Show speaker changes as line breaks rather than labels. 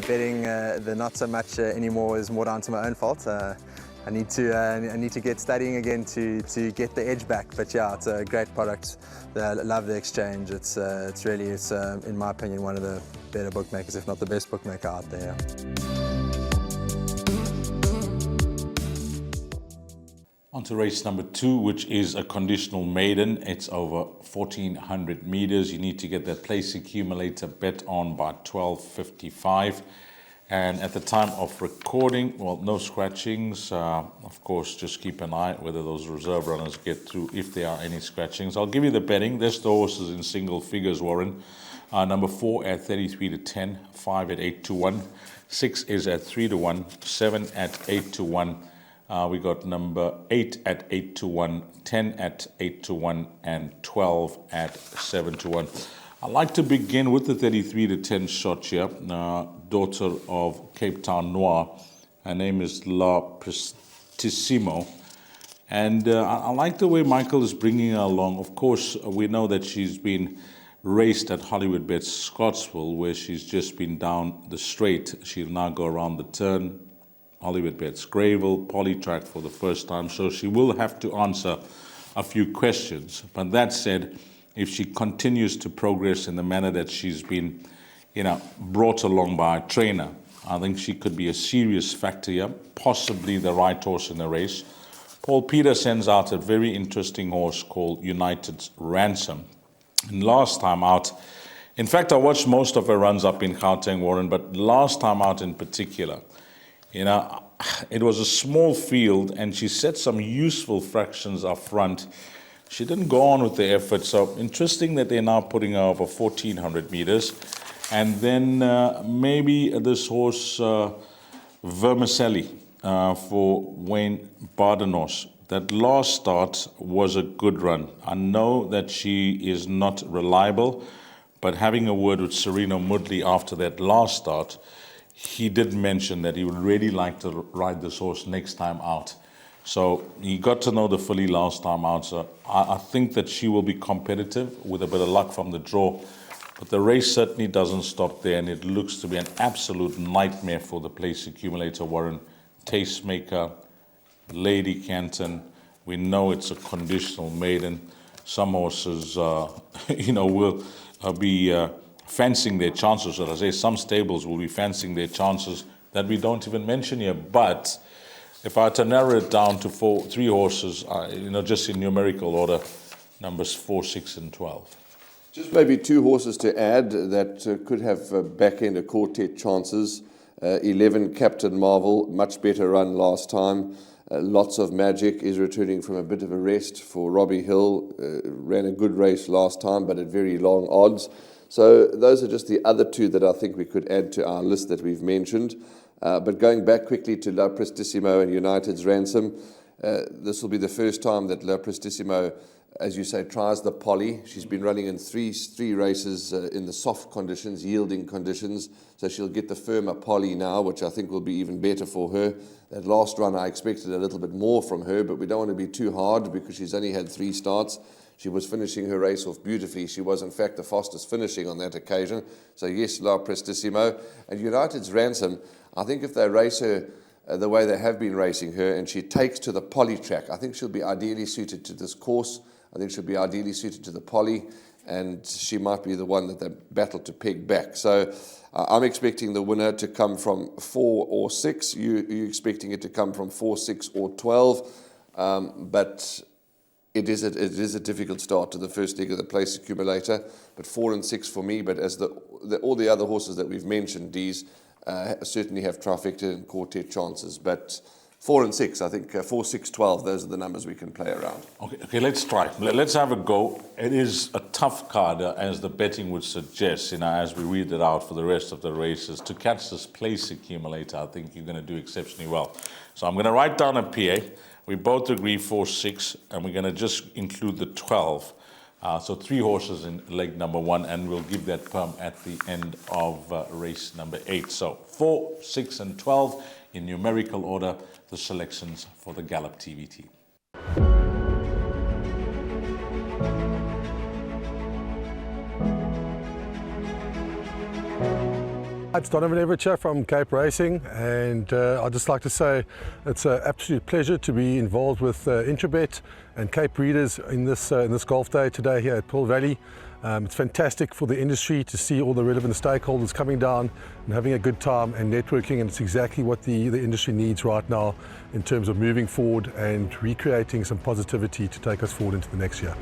betting the not so much anymore is more down to my own fault. I need to get studying again to get the edge back. But yeah, it's a great product. I love the exchange. It's really, in my opinion, one of the better bookmakers, if not the best bookmaker out there.
On to race number 2, which is a conditional maiden. It's over 1,400 meters. You need to get that place accumulator bet on by 12:55. And at the time of recording, well, no scratchings. Of course, just keep an eye whether those reserve runners get through, if there are any scratchings. I'll give you the betting. There's the horses in single figures, Warren. Number 4 at 33-10, 5 at 8-1, 6 is at 3-1, 7 at 8-1. We got number 8 at 8-1, 10 at 8-1, and 12 at 7-1. I'd like to begin with the 33-10 shot here. Daughter of Cape Town Noir. Her name is La Prestissimo. And I like the way Michael is bringing her along. Of course, we know that she's been raced at Hollywoodbets Scottsville, where she's just been down the straight. She'll now go around the turn. Hollywoodbets Greyville, Polytrack for the first time. So she will have to answer a few questions. But that said, if she continues to progress in the manner that she's been, brought along by a trainer, I think she could be a serious factor here, possibly the right horse in the race. Paul Peter sends out a very interesting horse called United's Ransom. And last time out, in fact, I watched most of her runs up in Gauteng, Warren, but last time out in particular, it was a small field and she set some useful fractions up front. She didn't go on with the effort, so interesting that they're now putting her over 1,400 meters. And then maybe this horse, Vermicelli, for Wayne Badenhorst. That last start was a good run. I know that she is not reliable, but having a word with Sereno Mudley after that last start, he did mention that he would really like to ride this horse next time out. So he got to know the filly last time out. So I think that she will be competitive with a bit of luck from the draw. But the race certainly doesn't stop there, and it looks to be an absolute nightmare for the place accumulator, Warren. Tastemaker, Lady Canton. We know it's a conditional maiden. Some horses, will be fancying their chances. As I say, some stables will be fancying their chances that we don't even mention here. But if I had to narrow it down to 3 horses, just in numerical order, numbers 4, 6, and 12.
Just maybe 2 horses to add that could have back-end or quartet chances. 11, Captain Marvel, much better run last time. Lots of Magic is returning from a bit of a rest for Robbie Hill. Ran a good race last time, but at very long odds. So those are just the other 2 that I think we could add to our list that we've mentioned. But going back quickly to La Prestissimo and United's Ransom, this will be the first time that La Prestissimo, as you say, tries the poly. She's been running in three races in the soft conditions, yielding conditions. So she'll get the firmer poly now, which I think will be even better for her. That last run, I expected a little bit more from her, but we don't want to be too hard because she's only had 3 starts. She was finishing her race off beautifully. She was, in fact, the fastest finishing on that occasion. So yes, La Prestissimo. And United's Ransom, I think if they race her the way they have been racing her and she takes to the poly track, I think she'll be ideally suited to this course. I think she'll be ideally suited to the poly, and she might be the one that they battle to peg back. So I'm expecting the winner to come from 4 or 6. You're expecting it to come from 4, 6, or 12. But it is a difficult start to the first leg of the place accumulator. But 4 and 6 for me. But as all the other horses that we've mentioned, these certainly have trifecta and quartet chances. But 4 and 6, I think 4, 6, 12, those are the numbers we can play around.
Okay, let's try. Let's have a go. It is a tough card, as the betting would suggest, as we read it out for the rest of the races. To catch this place accumulator, I think you're going to do exceptionally well. So I'm going to write down a PA. We both agree 4, 6, and we're going to just include the 12. So 3 horses in leg number 1, and we'll give that perm at the end of race number 8. So 4, 6, and 12 in numerical order, the selections for the Gallop TV team.
It's Donovan Everett from Cape Racing, and I'd just like to say it's an absolute pleasure to be involved with Intrabet and Cape Breeders in this golf day today here at Pearl Valley. It's fantastic for the industry to see all the relevant stakeholders coming down and having a good time and networking, and it's exactly what the industry needs right now in terms of moving forward and recreating some positivity to take us forward into the next year.